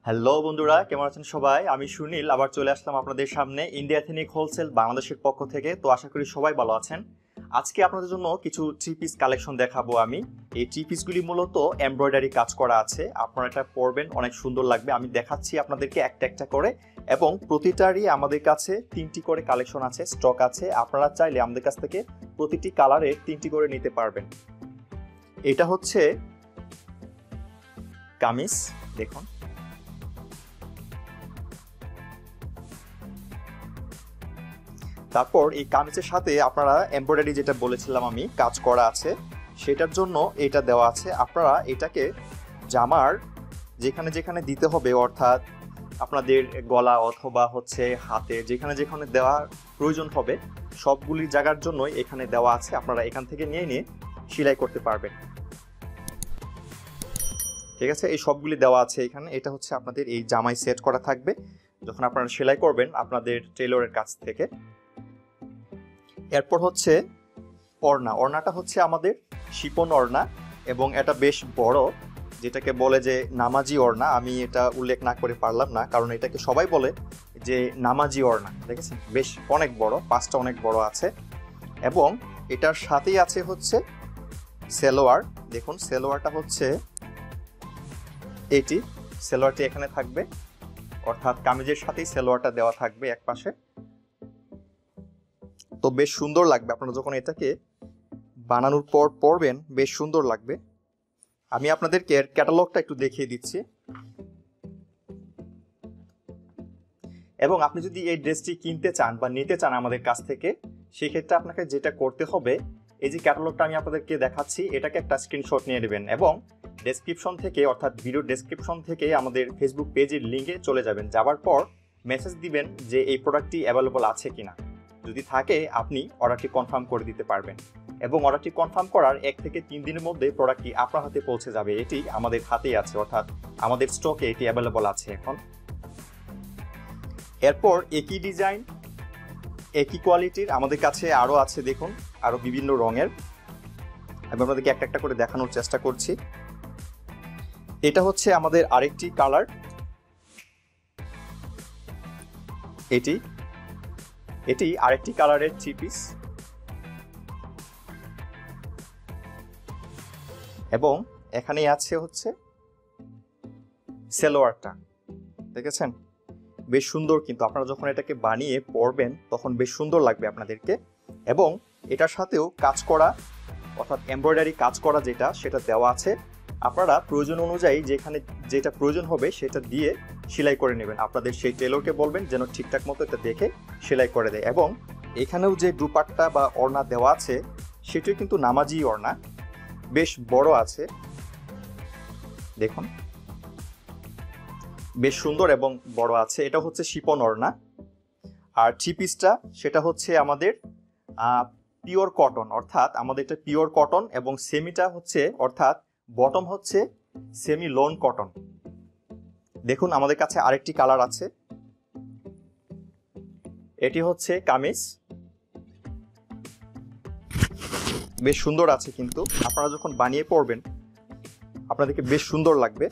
Hello বন্ধুরা, কেমন আছেন সবাই? আমি সুনীল আবার চলে আসলাম আপনাদের সামনে ইন্ডিয়া এথনিক হোলসেল বাংলাদেশের পক্ষ থেকে। তো আশা করি সবাই ভালো আছেন। আজকে আপনাদের জন্য কিছু থ্রি পিস কালেকশন দেখাবো আমি। এই থ্রি পিসগুলি মূলত এমব্রয়ডারি কাজ করা আছে। আপনারা এটা পরবেন, অনেক সুন্দর লাগবে। আমি দেখাচ্ছি আপনাদেরকে একটা একটা করে, এবং প্রতিটারই আমাদের কাছে 3টি করে কালেকশন আছে, স্টক আছে। আপনারা চাইলে আমাদের কাছ থেকে প্রতিটি কালারে 3টি করে নিতে পারবেন। এটা হচ্ছে কামিজ, দেখুন। তারপর এই কামিজের সাথে আপনারা এমব্রয়ডারি যেটা বলেছিলাম আমি কাজ করা আছে, সেটার জন্য এটা দেওয়া আছে। আপনারা এটাকে জামার যেখানে যেখানে দিতে হবে, অর্থাৎ আপনাদের গলা অথবা হচ্ছে হাতে যেখানে যেখানে দেওয়ার প্রয়োজন হবে, সবগুলি জায়গার জন্যই এখানে দেওয়া আছে। আপনারা এখান থেকে নিয়ে নিয়ে সেলাই করতে পারবেন। ঠিক আছে, এই সবগুলি দেওয়া আছে এখানে। এটা হচ্ছে আপনাদের এই জামায় সেট করা থাকবে যখন আপনারা সেলাই করবেন আপনাদের টেলরের কাছ থেকে। এরপর হচ্ছে ওড়না। ওড়নাটা হচ্ছে আমাদের শিপন ওড়না, এবং এটা বেশ বড়, যেটাকে বলে যে নামাজি ওড়না। আমি এটা উল্লেখ না করে পারলাম না, কারণ এটাকে সবাই বলে যে নামাজি ওড়না। দেখেছেন, বেশ অনেক বড়, পাঁচটা অনেক বড় আছে। এবং এটার সাথেই আছে হচ্ছে সেলোয়ার। দেখুন, সেলোয়ারটা হচ্ছে এটি। সেলোয়ারটি এখানে থাকবে, অর্থাৎ কামিজের সাথেই সেলোয়ারটা দেওয়া থাকবে এক পাশে। তো বেশ সুন্দর লাগবে, আপনারা যখন এটাকে বানানোর পর পরবেন বেশ সুন্দর লাগবে। আমি আপনাদেরকে এর ক্যাটালগটা একটু দেখিয়ে দিচ্ছি। এবং আপনি যদি এই ড্রেসটি কিনতে চান বা নিতে চান আমাদের কাছ থেকে, সেক্ষেত্রে আপনাকে যেটা করতে হবে, এই যে ক্যাটালগটা আমি আপনাদেরকে দেখাচ্ছি, এটাকে একটা স্ক্রিনশট নিয়ে নেবেন এবং ডেসক্রিপশন থেকে, অর্থাৎ ভিডিও ডেসক্রিপশন থেকে আমাদের ফেসবুক পেজের লিঙ্কে চলে যাবেন। যাওয়ার পর মেসেজ দিবেন যে এই প্রোডাক্টটি অ্যাভেলেবল আছে কিনা। যদি থাকে আপনি অর্ডারটি কনফার্ম করে দিতে পারবেন, এবং অর্ডারটি কনফার্ম করার 1 থেকে 3 দিনের মধ্যে প্রোডাক্টটি আপনার হাতে পৌঁছে যাবে। এটি আমাদের হাতেই আছে, অর্থাৎ আমাদের স্টকে এটি অ্যাভেলেবল আছে এখন। এরপর একই ডিজাইন, একই কোয়ালিটির আমাদের কাছে আরও আছে, দেখুন, আরও বিভিন্ন রঙের। আমি আপনাদেরকে একটা একটা করে দেখানোর চেষ্টা করছি। এটা হচ্ছে আমাদের আরেকটি কালার, এটি আরেকটি কালারের থ্রি পিস। এবং এখানে আছে হচ্ছে সেলোয়ারটা, দেখেছেন, বেশ সুন্দর। কিন্তু আপনারা যখন এটাকে বানিয়ে পরবেন তখন বেশ সুন্দর লাগবে আপনাদেরকে। এবং এটার সাথেও কাজ করা, অর্থাৎ এমব্রয়ডারি কাজ করা সেটা দেওয়া আছে। আপনারা প্রয়োজন অনুযায়ী যেখানে যেটা প্রয়োজন হবে সেটা দিয়ে সেলাই করে নেবেন। আপনাদের সেই টেলরকে বলবেন যেন ঠিকঠাক মতো এটা দেখে সেলাই করে দেয়। এবং এখানেও যে দুপাট্টা বা ওড়না দেওয়া আছে, সেটিও কিন্তু নামাজি ওড়না, বেশ বড় আছে, দেখুন, বেশ সুন্দর এবং বড় আছে। এটা হচ্ছে শিপন ওড়না। আর থ্রি পিসটা সেটা হচ্ছে আমাদের পিওর কটন, অর্থাৎ আমাদের এটা পিওর কটন, এবং সেমিটা হচ্ছে, অর্থাৎ বটম হচ্ছে সেমি লোন কটন। দেখুন, আমাদের কাছে আরেকটি কালার আছে, এটি হচ্ছে কামিজ, বেশ সুন্দর আছে। কিন্তু আপনারা যখন বানিয়ে পরবেন আপনাদেরকে বেশ সুন্দর লাগবে।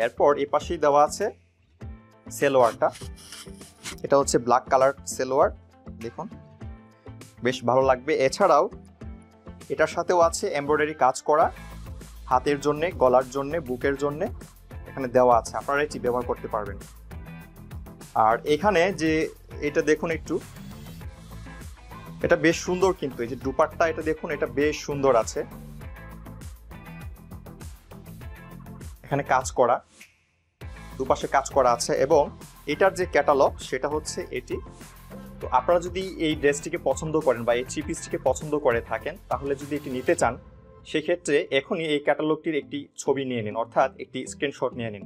এরপর এ পাশেই দেওয়া আছে সেলোয়ারটা। এটা হচ্ছে ব্ল্যাক কালার সেলোয়ার, দেখুন, বেশ ভালো লাগবে। এছাড়াও এটার সাথেও আছে এমব্রয়ডারি কাজ করা, হাতের জন্যে, গলার জন্যে, বুকের জন্যে এখানে দেওয়া আছে। আপনারা এটি ব্যবহার করতে পারবেন। আর এখানে যে এটা দেখুন একটু, এটা বেশ সুন্দর। কিন্তু এই যে দুপাট্টা, এটা দেখুন, এটা বেশ সুন্দর আছে, এখানে কাজ করা, দুপাশে কাজ করা আছে। এবং এটার যে ক্যাটালগ সেটা হচ্ছে এটি। তো আপনারা যদি এই ড্রেসটিকে পছন্দ করেন বা এই থ্রি পিসটিকে পছন্দ করে থাকেন, তাহলে যদি এটি নিতে চান, সেক্ষেত্রে এখনই এই ক্যাটালগটির একটি ছবি নিয়ে নিন, অর্থাৎ একটি স্ক্রিনশট নিয়ে নিন।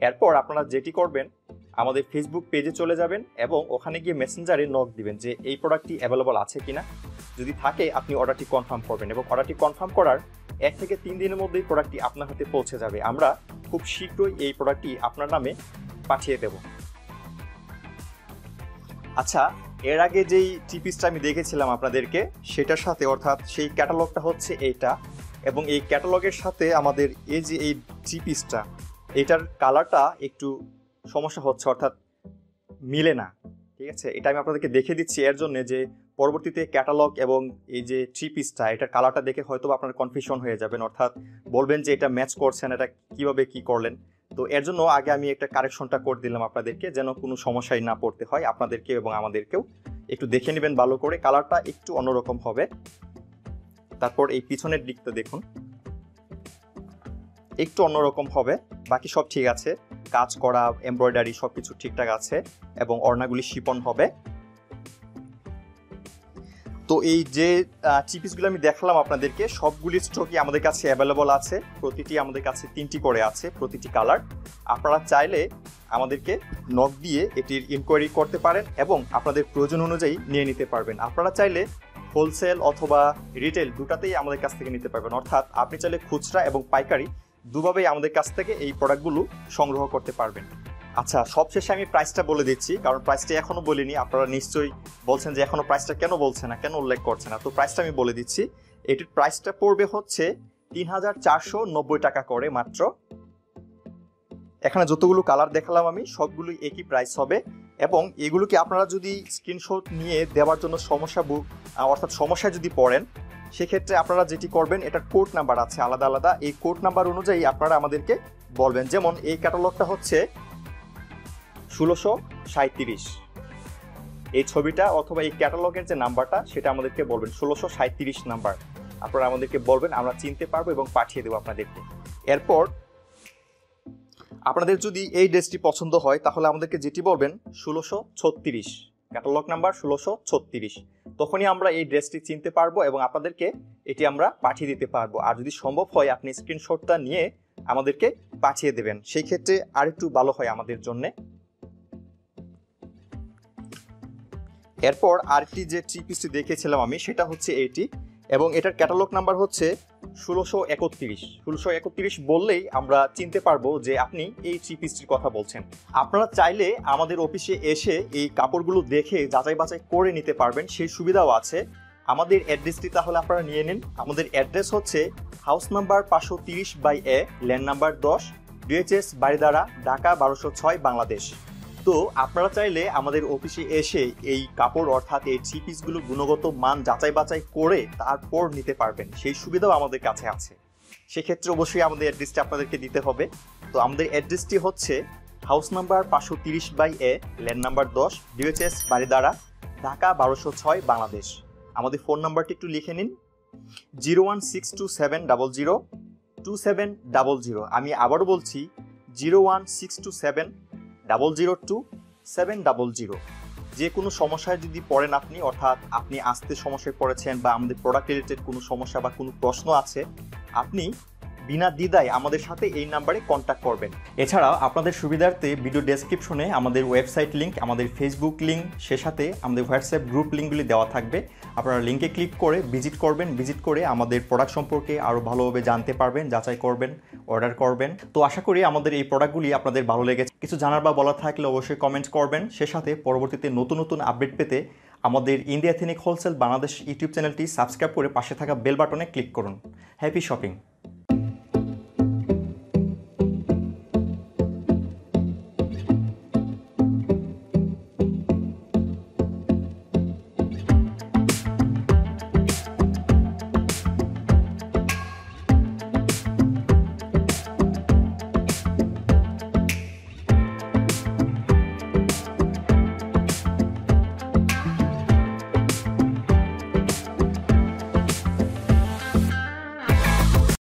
এরপর আপনারা যেটি করবেন, আমাদের ফেসবুক পেজে চলে যাবেন এবং ওখানে গিয়ে মেসেঞ্জারে নক দিবেন যে এই প্রোডাক্টটি অ্যাভেলেবল আছে কিনা। যদি থাকে আপনি অর্ডারটি কনফার্ম করবেন, এবং অর্ডারটি কনফার্ম করার 1 থেকে 3 দিনের মধ্যেই প্রোডাক্টটি আপনার হাতে পৌঁছে যাবে। আমরা খুব শীঘ্রই এই প্রোডাক্টটি আপনার নামে পাঠিয়ে দেব। আচ্ছা, এর আগে যেই থ্রি পিসটা আমি দেখেছিলাম আপনাদেরকে, সেটার সাথে, অর্থাৎ সেই ক্যাটালগটা হচ্ছে এইটা, এবং এই ক্যাটালগের সাথে আমাদের এই যে এই থ্রি পিসটা, এটার কালারটা একটু সমস্যা হচ্ছে, অর্থাৎ মিলে না। ঠিক আছে, এটা আমি আপনাদেরকে দেখে দিচ্ছি এর জন্য যে পরবর্তীতে ক্যাটালগ এবং এই যে থ্রি পিসটা, এটার কালারটা দেখে হয়তো আপনার কনফিউশন হয়ে যাবেন, অর্থাৎ বলবেন যে এটা ম্যাচ করছেন, এটা কিভাবে কি করলেন। তো এর জন্য আগে আমি একটা কারেকশনটা করে দিলাম আপনাদেরকে, যেন কোনো সমস্যায় না পড়তে হয় আপনাদেরকে এবং আমাদেরকেও। একটু দেখে নেবেন ভালো করে, কালারটা একটু অন্যরকম হবে। তারপর এই পিছনের দিকটা দেখুন, একটু অন্যরকম হবে, বাকি সব ঠিক আছে, কাজ করা, এমব্রয়ডারি সবকিছু ঠিকঠাক আছে এবং ওড়নাগুলি শিপন হবে। তো এই যে চিপিসগুলো আমি দেখালাম আপনাদেরকে, সবগুলি স্টকই আমাদের কাছে অ্যাভেলেবল আছে। প্রতিটি আমাদের কাছে 3টি করে আছে, প্রতিটি কালার। আপনারা চাইলে আমাদেরকে নক দিয়ে এটির ইনকোয়ারি করতে পারেন এবং আপনাদের প্রয়োজন অনুযায়ী নিয়ে নিতে পারবেন। আপনারা চাইলে হোলসেল অথবা রিটেল দুটাতেই আমাদের কাছ থেকে নিতে পারবেন, অর্থাৎ আপনি চাইলে খুচরা এবং পাইকারি দুভাবেই আমাদের কাছ থেকে এই প্রোডাক্টগুলো সংগ্রহ করতে পারবেন। আচ্ছা, সবশেষে আমি প্রাইসটা বলে দিচ্ছি, কারণ প্রাইসটা এখনো বলিনি। আপনারা নিশ্চয়ই বলছেন যে এখনো প্রাইসটা কেন বলছে না, কেন উল্লেখ করছে না। তো প্রাইসটা আমি বলে দিচ্ছি, এটির প্রাইসটা পড়বে হচ্ছে 3490 টাকা করে মাত্র। এখানে যতগুলো কালার দেখালাম আমি, সবগুলোই একই প্রাইস হবে। এবং এগুলোকে আপনারা যদি স্ক্রিনশট নিয়ে দেওয়ার জন্য সমস্যায় যদি পড়েন, সেক্ষেত্রে আপনারা যেটি করবেন, এটার কোড নাম্বার আছে আলাদা আলাদা, এই কোড নাম্বার অনুযায়ী আপনারা আমাদেরকে বলবেন। যেমন এই ক্যাটালগটা হচ্ছে 1637, এই ছবিটা অথবা এই ক্যাটালগের যে নাম্বারটা সেটা আমাদেরকে বলবেন, 1637 নাম্বার। আপনারা আমাদেরকে বলবেন, আমরা চিনতে পারবো এবং পাঠিয়ে দেবো আপনাদেরকে। এরপর আপনাদের যদি এই ড্রেসটি পছন্দ হয়, তাহলে আমাদেরকে যেটি বলবেন 1636, ক্যাটালগ নাম্বার 1636, তখনই আমরা এই ড্রেসটি চিনতে পারবো এবং আপনাদেরকে এটি আমরা পাঠিয়ে দিতে পারবো। আর যদি সম্ভব হয় আপনি স্ক্রিনশটটা নিয়ে আমাদেরকে পাঠিয়ে দেবেন, সেই ক্ষেত্রে আরেকটু ভালো হয় আমাদের জন্য। এরপর আরেকটি যে থ্রি পিসটি দেখেছিলাম আমি, সেটা হচ্ছে এইটি, এবং এটার ক্যাটালগ নাম্বার হচ্ছে 1631। 1631 বললেই আমরা চিনতে পারবো যে আপনি এই থ্রি পিসটির কথা বলছেন। আপনারা চাইলে আমাদের অফিসে এসে এই কাপড়গুলো দেখে যাচাই বাছাই করে নিতে পারবেন, সেই সুবিধাও আছে। আমাদের অ্যাড্রেসটি তাহলে আপনারা নিয়ে নিন। আমাদের অ্যাড্রেস হচ্ছে house number 530/A, land number 10, DHS Baridhara, Dhaka 1206, Bangladesh. তো আপনারা চাইলে আমাদের অফিসে এসে এই কাপড় অর্থাৎ এই থ্রি পিসগুলো গুণগত মান যাচাই বাছাই করে তারপর নিতে পারবেন, সেই সুবিধাও আমাদের কাছে আছে। সেক্ষেত্রে অবশ্যই আমাদের অ্যাড্রেসটি আপনাদেরকে দিতে হবে। তো আমাদের অ্যাড্রেসটি হচ্ছে house number 530/A, land number 10, DHS Baridhara, Dhaka 1206, Bangladesh. আমাদের ফোন নাম্বারটি একটু লিখে নিন, 01627002700। আমি আবারও বলছি, 01627002700। যে কোনো সমস্যায় যদি পড়েন আপনি, অর্থাৎ আপনি আসতে সমস্যায় পড়েছেন বা আমাদের প্রোডাক্ট রিলেটেড কোনো সমস্যা বা কোনো প্রশ্ন আছে, আপনি বিনা দ্বিধায় আমাদের সাথে এই নাম্বারে কন্ট্যাক্ট করবেন। এছাড়াও আপনাদের সুবিধার্থে ভিডিও ডেসক্রিপশনে আমাদের ওয়েবসাইট লিঙ্ক, আমাদের ফেসবুক লিঙ্ক, সে সাথে আমাদের হোয়াটসঅ্যাপ গ্রুপ লিঙ্কগুলি দেওয়া থাকবে। আপনারা লিঙ্কে ক্লিক করে ভিজিট করবেন, ভিজিট করে আমাদের প্রোডাক্ট সম্পর্কে আরও ভালোভাবে জানতে পারবেন, যাচাই করবেন, অর্ডার করবেন। তো আশা করি আমাদের এই প্রোডাক্টগুলি আপনাদের ভালো লেগেছে। কিছু জানার বা বলার থাকলে অবশ্যই কমেন্ট করবেন। সে সাথে পরবর্তীতে নতুন নতুন আপডেট পেতে আমাদের India ethnic wholesale Bangladesh YouTube চ্যানেলটি সাবস্ক্রাইব করে পাশে থাকা বেল বাটনে ক্লিক করুন। Happy shopping.